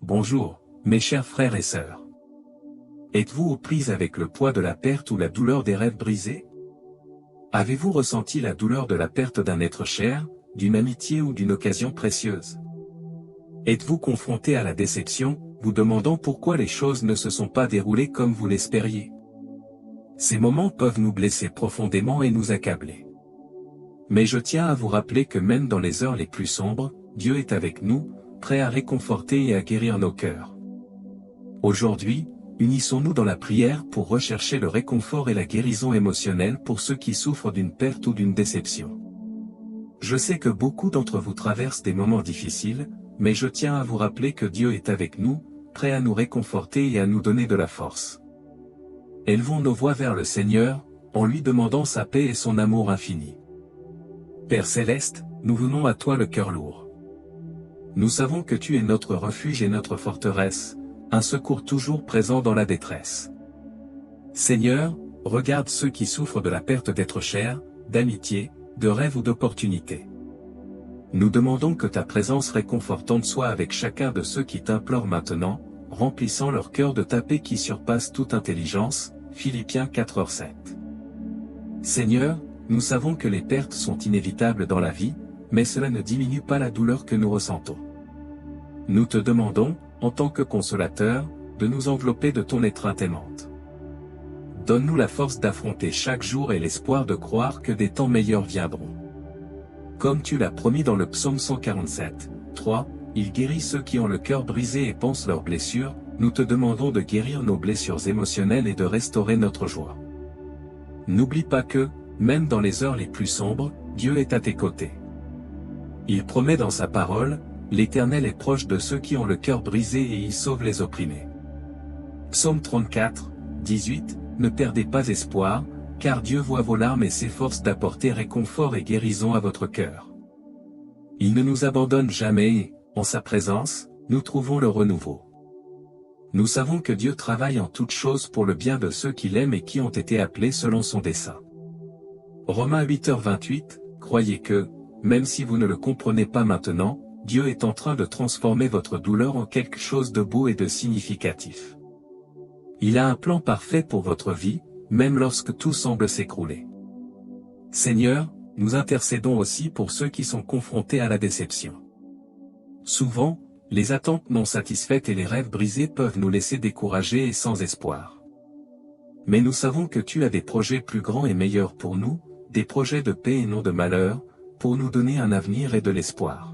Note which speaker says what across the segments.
Speaker 1: Bonjour, mes chers frères et sœurs. Êtes-vous aux prises avec le poids de la perte ou la douleur des rêves brisés? Avez-vous ressenti la douleur de la perte d'un être cher, d'une amitié ou d'une occasion précieuse? Êtes-vous confronté à la déception, vous demandant pourquoi les choses ne se sont pas déroulées comme vous l'espériez? Ces moments peuvent nous blesser profondément et nous accabler. Mais je tiens à vous rappeler que même dans les heures les plus sombres, Dieu est avec nous, prêt à réconforter et à guérir nos cœurs. Aujourd'hui, unissons-nous dans la prière pour rechercher le réconfort et la guérison émotionnelle pour ceux qui souffrent d'une perte ou d'une déception. Je sais que beaucoup d'entre vous traversent des moments difficiles, mais je tiens à vous rappeler que Dieu est avec nous, prêt à nous réconforter et à nous donner de la force. Élevons nos voix vers le Seigneur, en lui demandant sa paix et son amour infini. Père céleste, nous venons à toi le cœur lourd. Nous savons que tu es notre refuge et notre forteresse, un secours toujours présent dans la détresse. Seigneur, regarde ceux qui souffrent de la perte d'êtres chers, d'amitié, de rêves ou d'opportunités. Nous demandons que ta présence réconfortante soit avec chacun de ceux qui t'implorent maintenant, remplissant leur cœur de ta paix qui surpasse toute intelligence. Philippiens 4:7. Seigneur, nous savons que les pertes sont inévitables dans la vie, mais cela ne diminue pas la douleur que nous ressentons. Nous te demandons, en tant que consolateur, de nous envelopper de ton étreinte aimante. Donne-nous la force d'affronter chaque jour et l'espoir de croire que des temps meilleurs viendront. Comme tu l'as promis dans le psaume 147, 3, il guérit ceux qui ont le cœur brisé et pansent leurs blessures. Nous te demandons de guérir nos blessures émotionnelles et de restaurer notre joie. N'oublie pas que, même dans les heures les plus sombres, Dieu est à tes côtés. Il promet dans sa parole, l'Éternel est proche de ceux qui ont le cœur brisé et il sauve les opprimés. Psaume 34, 18, ne perdez pas espoir, car Dieu voit vos larmes et s'efforce d'apporter réconfort et guérison à votre cœur. Il ne nous abandonne jamais et, en sa présence, nous trouvons le renouveau. Nous savons que Dieu travaille en toutes choses pour le bien de ceux qui l'aiment et qui ont été appelés selon son dessein. Romains 8h28, croyez que, même si vous ne le comprenez pas maintenant, Dieu est en train de transformer votre douleur en quelque chose de beau et de significatif. Il a un plan parfait pour votre vie, même lorsque tout semble s'écrouler. Seigneur, nous intercédons aussi pour ceux qui sont confrontés à la déception. Souvent, les attentes non satisfaites et les rêves brisés peuvent nous laisser découragés et sans espoir. Mais nous savons que tu as des projets plus grands et meilleurs pour nous, des projets de paix et non de malheur, pour nous donner un avenir et de l'espoir.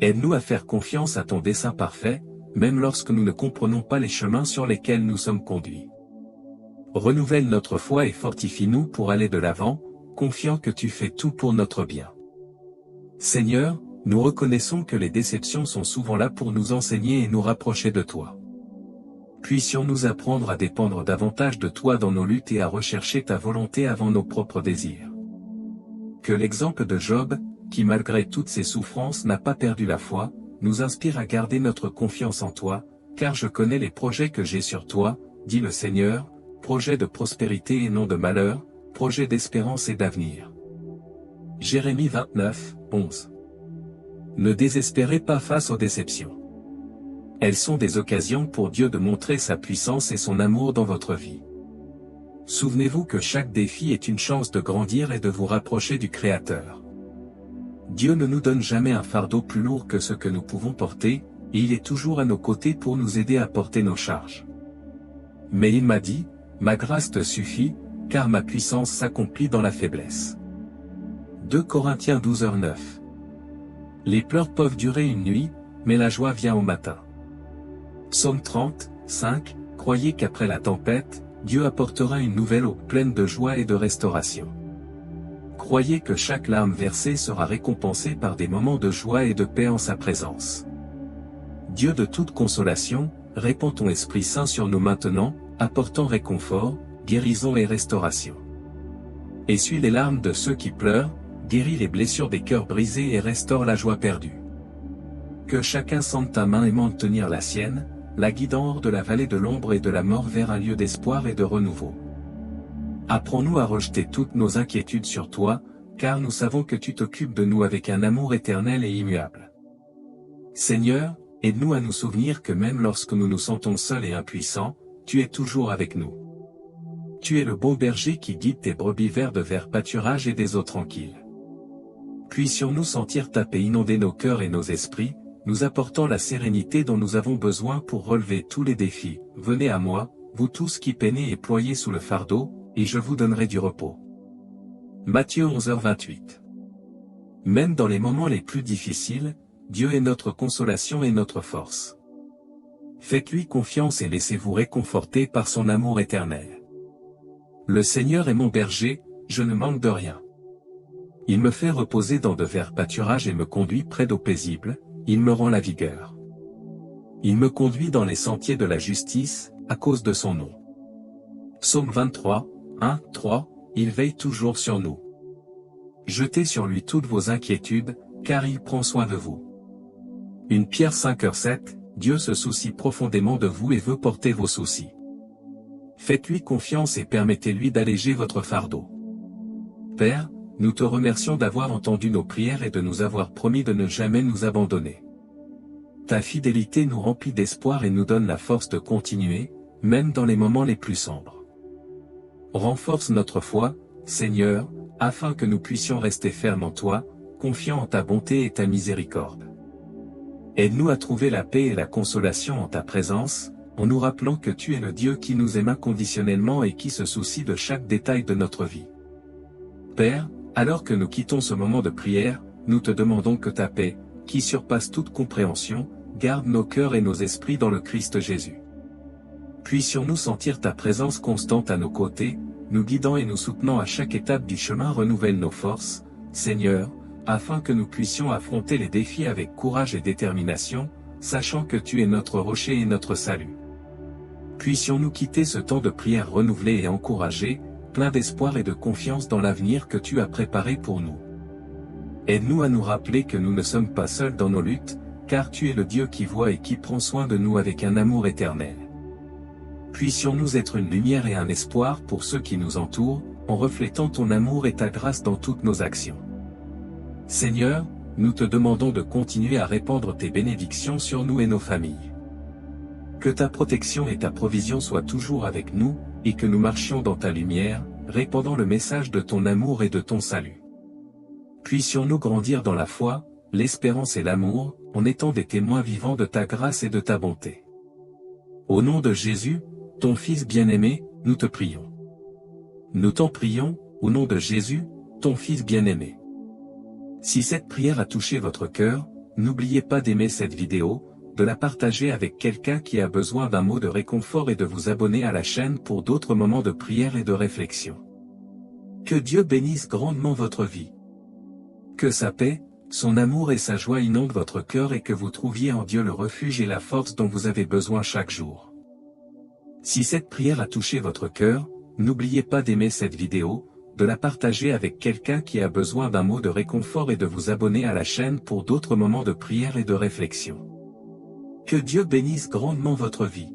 Speaker 1: Aide-nous à faire confiance à ton dessein parfait, même lorsque nous ne comprenons pas les chemins sur lesquels nous sommes conduits. Renouvelle notre foi et fortifie-nous pour aller de l'avant, confiant que tu fais tout pour notre bien. Seigneur, nous reconnaissons que les déceptions sont souvent là pour nous enseigner et nous rapprocher de toi. Puissions-nous apprendre à dépendre davantage de toi dans nos luttes et à rechercher ta volonté avant nos propres désirs. Que l'exemple de Job, qui malgré toutes ses souffrances n'a pas perdu la foi, nous inspire à garder notre confiance en toi, car je connais les projets que j'ai sur toi, dit le Seigneur, projets de prospérité et non de malheur, projets d'espérance et d'avenir. Jérémie 29, 11. Ne désespérez pas face aux déceptions. Elles sont des occasions pour Dieu de montrer sa puissance et son amour dans votre vie. Souvenez-vous que chaque défi est une chance de grandir et de vous rapprocher du Créateur. Dieu ne nous donne jamais un fardeau plus lourd que ce que nous pouvons porter, et il est toujours à nos côtés pour nous aider à porter nos charges. Mais il m'a dit, ma grâce te suffit, car ma puissance s'accomplit dans la faiblesse. 2 Corinthiens 12h9. Les pleurs peuvent durer une nuit, mais la joie vient au matin. Psaume 30, 5, croyez qu'après la tempête, Dieu apportera une nouvelle eau pleine de joie et de restauration. Croyez que chaque larme versée sera récompensée par des moments de joie et de paix en sa présence. Dieu de toute consolation, répand ton Esprit Saint sur nous maintenant, apportant réconfort, guérison et restauration. Essuie les larmes de ceux qui pleurent, guéris les blessures des cœurs brisés et restaure la joie perdue. Que chacun sente ta main aimante tenir la sienne, la guidant hors de la vallée de l'ombre et de la mort vers un lieu d'espoir et de renouveau. Apprends-nous à rejeter toutes nos inquiétudes sur toi, car nous savons que tu t'occupes de nous avec un amour éternel et immuable. Seigneur, aide-nous à nous souvenir que même lorsque nous nous sentons seuls et impuissants, tu es toujours avec nous. Tu es le bon berger qui guide tes brebis vers de verts pâturages et des eaux tranquilles. Puissions-nous sentir ta paix inonder nos cœurs et nos esprits, nous apportant la sérénité dont nous avons besoin pour relever tous les défis. Venez à moi, vous tous qui peinez et ployez sous le fardeau, et je vous donnerai du repos. Matthieu 11h28. Même dans les moments les plus difficiles, Dieu est notre consolation et notre force. Faites-lui confiance et laissez-vous réconforter par son amour éternel. Le Seigneur est mon berger, je ne manque de rien. Il me fait reposer dans de verts pâturages et me conduit près d'eaux paisibles, il me rend la vigueur. Il me conduit dans les sentiers de la justice, à cause de son nom. Psaume 23, 1, 3, il veille toujours sur nous. Jetez sur lui toutes vos inquiétudes, car il prend soin de vous. 1 Pierre 5h7, Dieu se soucie profondément de vous et veut porter vos soucis. Faites-lui confiance et permettez-lui d'alléger votre fardeau. Père, nous te remercions d'avoir entendu nos prières et de nous avoir promis de ne jamais nous abandonner. Ta fidélité nous remplit d'espoir et nous donne la force de continuer, même dans les moments les plus sombres. Renforce notre foi, Seigneur, afin que nous puissions rester fermes en toi, confiants en ta bonté et ta miséricorde. Aide-nous à trouver la paix et la consolation en ta présence, en nous rappelant que tu es le Dieu qui nous aime inconditionnellement et qui se soucie de chaque détail de notre vie. Père, alors que nous quittons ce moment de prière, nous te demandons que ta paix, qui surpasse toute compréhension, garde nos cœurs et nos esprits dans le Christ Jésus. Puissions-nous sentir ta présence constante à nos côtés, nous guidant et nous soutenant à chaque étape du chemin. Renouvelle nos forces, Seigneur, afin que nous puissions affronter les défis avec courage et détermination, sachant que tu es notre rocher et notre salut. Puissions-nous quitter ce temps de prière renouvelé et encouragé, plein d'espoir et de confiance dans l'avenir que tu as préparé pour nous. Aide-nous à nous rappeler que nous ne sommes pas seuls dans nos luttes, car tu es le Dieu qui voit et qui prend soin de nous avec un amour éternel. Puissions-nous être une lumière et un espoir pour ceux qui nous entourent, en reflétant ton amour et ta grâce dans toutes nos actions. Seigneur, nous te demandons de continuer à répandre tes bénédictions sur nous et nos familles. Que ta protection et ta provision soient toujours avec nous, et que nous marchions dans ta lumière, répandant le message de ton amour et de ton salut. Puissions-nous grandir dans la foi, l'espérance et l'amour, en étant des témoins vivants de ta grâce et de ta bonté. Au nom de Jésus, ton Fils bien-aimé, nous te prions. Nous t'en prions, au nom de Jésus, ton Fils bien-aimé. Si cette prière a touché votre cœur, n'oubliez pas d'aimer cette vidéo, de la partager avec quelqu'un qui a besoin d'un mot de réconfort et de vous abonner à la chaîne pour d'autres moments de prière et de réflexion. Que Dieu bénisse grandement votre vie. Que sa paix, son amour et sa joie inondent votre cœur et que vous trouviez en Dieu le refuge et la force dont vous avez besoin chaque jour. Si cette prière a touché votre cœur, n'oubliez pas d'aimer cette vidéo, de la partager avec quelqu'un qui a besoin d'un mot de réconfort et de vous abonner à la chaîne pour d'autres moments de prière et de réflexion. Que Dieu bénisse grandement votre vie.